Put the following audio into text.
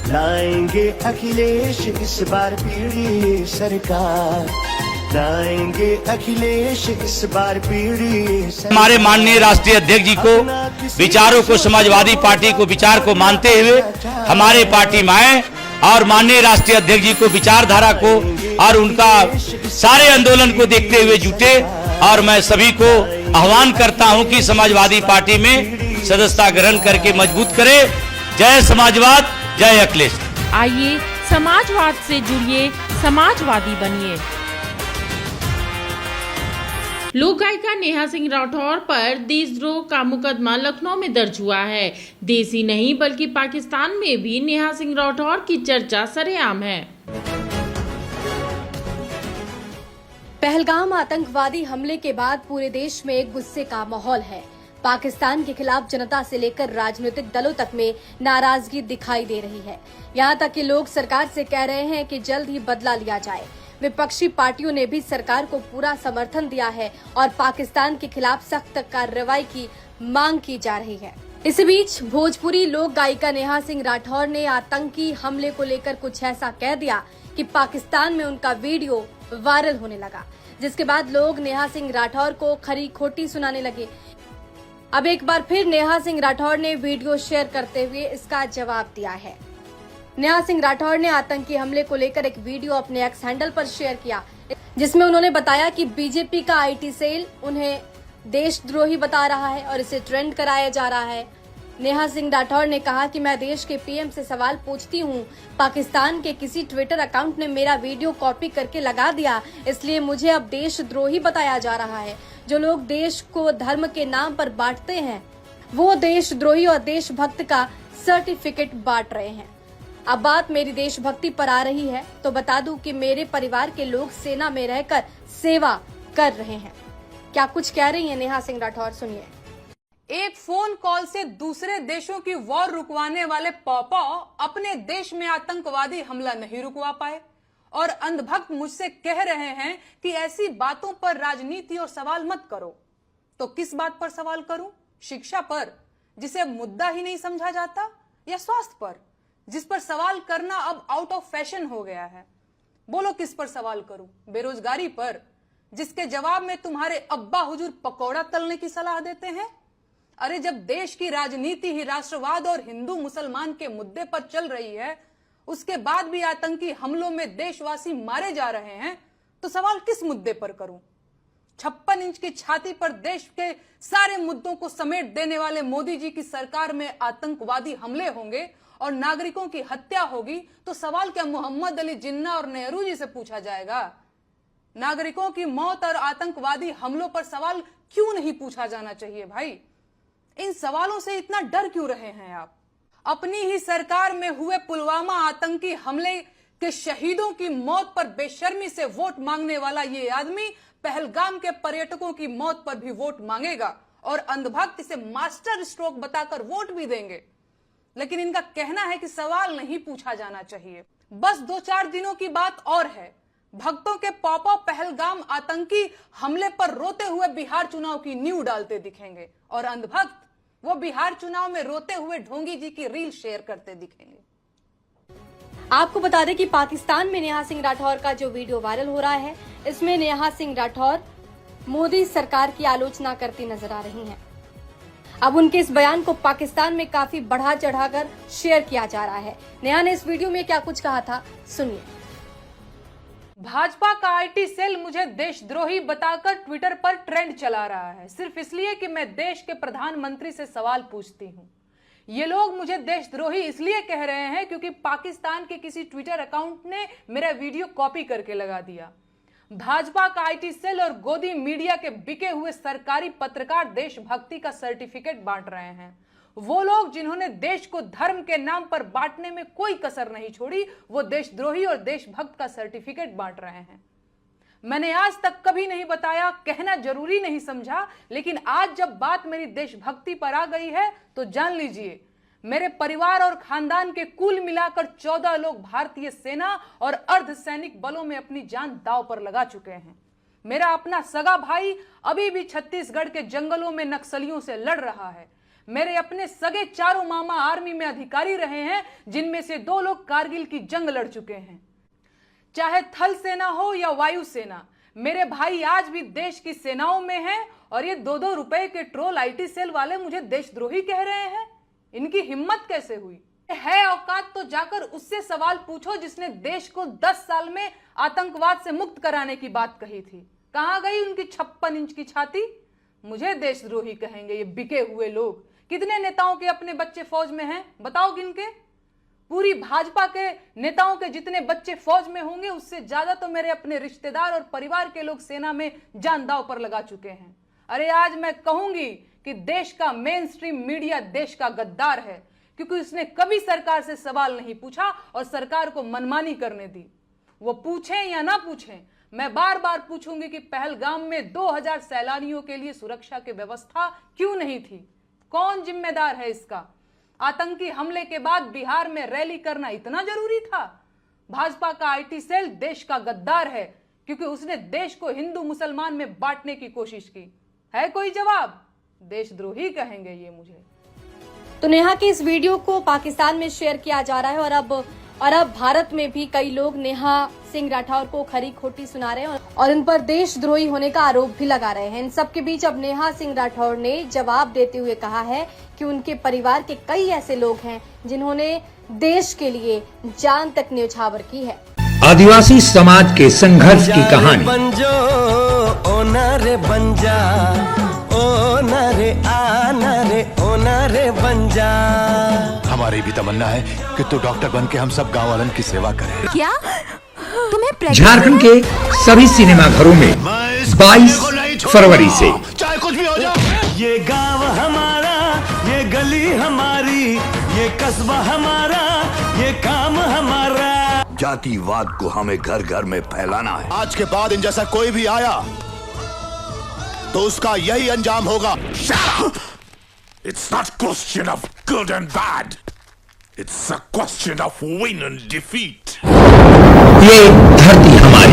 लाएंगे अखिलेश इस बार पीढ़ी सरकार, लाएंगे अखिलेश इस बार पीढ़ी सरकार। हमारे माननीय राष्ट्रीय अध्यक्ष जी को विचारों को, समाजवादी पार्टी को विचार को मानते हुए हमारे पार्टी में आए और माननीय राष्ट्रीय अध्यक्ष जी को विचारधारा को और उनका सारे आंदोलन को देखते हुए जुटे। और मैं सभी को आह्वान करता हूं कि समाजवादी पार्टी में सदस्यता ग्रहण करके मजबूत करें। जय समाजवाद, जय अखिलेश। आइए समाजवाद से जुड़िए, समाजवादी बनिए। लोक गायिका नेहा सिंह राठौर पर देशद्रोह का मुकदमा लखनऊ में दर्ज हुआ है। देश ही नहीं बल्कि पाकिस्तान में भी नेहा सिंह राठौर की चर्चा सरेआम है। पहलगाम आतंकवादी हमले के बाद पूरे देश में गुस्से का माहौल है। पाकिस्तान के खिलाफ जनता से लेकर राजनीतिक दलों तक में नाराजगी दिखाई दे रही है। यहाँ तक कि लोग सरकार से कह रहे हैं कि जल्द ही बदला लिया जाए। विपक्षी पार्टियों ने भी सरकार को पूरा समर्थन दिया है और पाकिस्तान के खिलाफ सख्त कार्रवाई की मांग की जा रही है। इस बीच भोजपुरी लोक गायिका नेहा सिंह राठौर ने आतंकी हमले को लेकर कुछ ऐसा कह दिया कि पाकिस्तान में उनका वीडियो वायरल होने लगा, जिसके बाद लोग नेहा सिंह राठौर को खरी खोटी सुनाने लगे। अब एक बार फिर नेहा सिंह राठौर ने वीडियो शेयर करते हुए इसका जवाब दिया है। नेहा सिंह राठौर ने आतंकी हमले को लेकर एक वीडियो अपने एक्स हैंडल पर शेयर किया, जिसमें उन्होंने बताया कि बीजेपी का आईटी सेल उन्हें देशद्रोही बता रहा है और इसे ट्रेंड कराया जा रहा है। नेहा सिंह राठौर ने कहा कि मैं देश के पीएम से सवाल पूछती हूँ, पाकिस्तान के किसी ट्विटर अकाउंट ने मेरा वीडियो कॉपी करके लगा दिया, इसलिए मुझे अब देशद्रोही बताया जा रहा है। जो लोग देश को धर्म के नाम पर बांटते हैं, वो देशद्रोही और देशभक्त का सर्टिफिकेट बांट रहे हैं। अब बात मेरी देशभक्ति पर आ रही है तो बता दूं कि मेरे परिवार के लोग सेना में रहकर सेवा कर रहे हैं। क्या कुछ कह रही हैं नेहा सिंह राठौर, सुनिए। एक फोन कॉल से दूसरे देशों की वॉर रुकवाने वाले पॉपा अपने देश में आतंकवादी हमला नहीं रुकवा पाए और अंधभक्त मुझसे कह रहे हैं कि ऐसी बातों पर राजनीति और सवाल मत करो। तो किस बात पर सवाल करूं? शिक्षा पर, जिसे मुद्दा ही नहीं समझा जाता, या स्वास्थ्य पर, जिस पर सवाल करना अब आउट ऑफ फैशन हो गया है? बोलो किस पर सवाल करूं? बेरोजगारी पर, जिसके जवाब में तुम्हारे अब्बा हुजूर पकौड़ा तलने की सलाह देते हैं? अरे जब देश की राजनीति ही राष्ट्रवाद और हिंदू मुसलमान के मुद्दे पर चल रही है, उसके बाद भी आतंकी हमलों में देशवासी मारे जा रहे हैं, तो सवाल किस मुद्दे पर करूं? 56 इंच की छाती पर देश के सारे मुद्दों को समेट देने वाले मोदी जी की सरकार में आतंकवादी हमले होंगे और नागरिकों की हत्या होगी, तो सवाल क्या मोहम्मद अली जिन्ना और नेहरू जी से पूछा जाएगा? नागरिकों की मौत और आतंकवादी हमलों पर सवाल क्यों नहीं पूछा जाना चाहिए भाई? इन सवालों से इतना डर क्यों रहे हैं आप? अपनी ही सरकार में हुए पुलवामा आतंकी हमले के शहीदों की मौत पर बेशर्मी से वोट मांगने वाला ये आदमी पहलगाम के पर्यटकों की मौत पर भी वोट मांगेगा और अंधभक्त इसे मास्टर स्ट्रोक बताकर वोट भी देंगे। लेकिन इनका कहना है कि सवाल नहीं पूछा जाना चाहिए। बस 2-4 दिनों की बात और है, भक्तों के पॉपा पहलगाम आतंकी हमले पर रोते हुए बिहार चुनाव की नींव डालते दिखेंगे और अंधभक्त वो बिहार चुनाव में रोते हुए ढोंगी जी की रील शेयर करते दिखेंगे। आपको बता दें कि पाकिस्तान में नेहा सिंह राठौर का जो वीडियो वायरल हो रहा है, इसमें नेहा सिंह राठौर मोदी सरकार की आलोचना करती नजर आ रही हैं। अब उनके इस बयान को पाकिस्तान में काफी बढ़ा चढ़ाकर शेयर किया जा रहा है। नेहा ने इस वीडियो में क्या कुछ कहा था, सुनिए। भाजपा का आईटी सेल मुझे देशद्रोही बताकर ट्विटर पर ट्रेंड चला रहा है, सिर्फ इसलिए कि मैं देश के प्रधानमंत्री से सवाल पूछती हूं। ये लोग मुझे देशद्रोही इसलिए कह रहे हैं क्योंकि पाकिस्तान के किसी ट्विटर अकाउंट ने मेरा वीडियो कॉपी करके लगा दिया। भाजपा का आईटी सेल और गोदी मीडिया के बिके हुए सरकारी पत्रकार देशभक्ति का सर्टिफिकेट बांट रहे हैं। वो लोग जिन्होंने देश को धर्म के नाम पर बांटने में कोई कसर नहीं छोड़ी, वो देशद्रोही और देशभक्त का सर्टिफिकेट बांट रहे हैं। मैंने आज तक कभी नहीं बताया, कहना जरूरी नहीं समझा, लेकिन आज जब बात मेरी देशभक्ति पर आ गई है तो जान लीजिए, मेरे परिवार और खानदान के कुल मिलाकर 14 लोग भारतीय सेना और अर्धसैनिक बलों में अपनी जान दांव पर लगा चुके हैं। मेरा अपना सगा भाई अभी भी छत्तीसगढ़ के जंगलों में नक्सलियों से लड़ रहा है। मेरे अपने सगे चारों मामा आर्मी में अधिकारी रहे हैं, जिनमें से 2 लोग कारगिल की जंग लड़ चुके हैं। चाहे थल सेना हो या वायु सेना, मेरे भाई आज भी देश की सेनाओं में हैं और ये 2-2 रुपए के ट्रोल आईटी सेल वाले मुझे देशद्रोही कह रहे हैं। इनकी हिम्मत कैसे हुई? है औकात तो जाकर उससे सवाल पूछो जिसने देश को 10 साल में आतंकवाद से मुक्त कराने की बात कही थी। कहां गई उनकी 56 इंच की छाती? मुझे देशद्रोही कहेंगे ये बिके हुए लोग। कितने नेताओं के अपने बच्चे फौज में हैं, बताओ गिनके? पूरी भाजपा के नेताओं के जितने बच्चे फौज में होंगे उससे ज्यादा तो मेरे अपने रिश्तेदार और परिवार के लोग सेना में जान दांव पर लगा चुके हैं। अरे आज मैं कहूंगी कि देश का मेन स्ट्रीम मीडिया देश का गद्दार है, क्योंकि उसने कभी सरकार से सवाल नहीं पूछा और सरकार को मनमानी करने दी। वो पूछें या ना पूछें, मैं बार बार पूछूंगी कि पहलगाम में 2000 सैलानियों के लिए सुरक्षा की व्यवस्था क्यों नहीं थी? कौन जिम्मेदार है इसका? आतंकी हमले के बाद बिहार में रैली करना इतना जरूरी था? भाजपा का आईटी सेल देश का गद्दार है, क्योंकि उसने देश को हिंदू मुसलमान में बांटने की कोशिश की। है कोई जवाब? देशद्रोही कहेंगे ये मुझे। तो नेहा के इस वीडियो को पाकिस्तान में शेयर किया जा रहा है और अब भारत में भी कई लोग नेहा सिंह राठौर को खरी खोटी सुना रहे हैं और इन पर देशद्रोही होने का आरोप भी लगा रहे हैं। इन सब के बीच अब नेहा सिंह राठौर ने जवाब देते हुए कहा है कि उनके परिवार के कई ऐसे लोग हैं जिन्होंने देश के लिए जान तक न्यौछावर की है। आदिवासी समाज के संघर्ष की कहानी। बंजो ओनरे बंजा, ओनरे आनरे ओनरे बंजा। हमारी भी तमन्ना है कि तू डॉक्टर बन के हम सब गाँव वालों की सेवा करे। क्या तुम्हें झारखंड के सभी सिनेमा घरों में 22 फरवरी से चाहे कुछ भी हो जाए, ये गांव हमारा, ये गली हमारी, ये कस्बा हमारा, ये काम हमारा। जातिवाद को हमें घर घर में फैलाना है। आज के बाद इन जैसा कोई भी आया तो उसका यही अंजाम होगा। It's not question of good and bad. It's a question of win and defeat. ये धरती हमारी,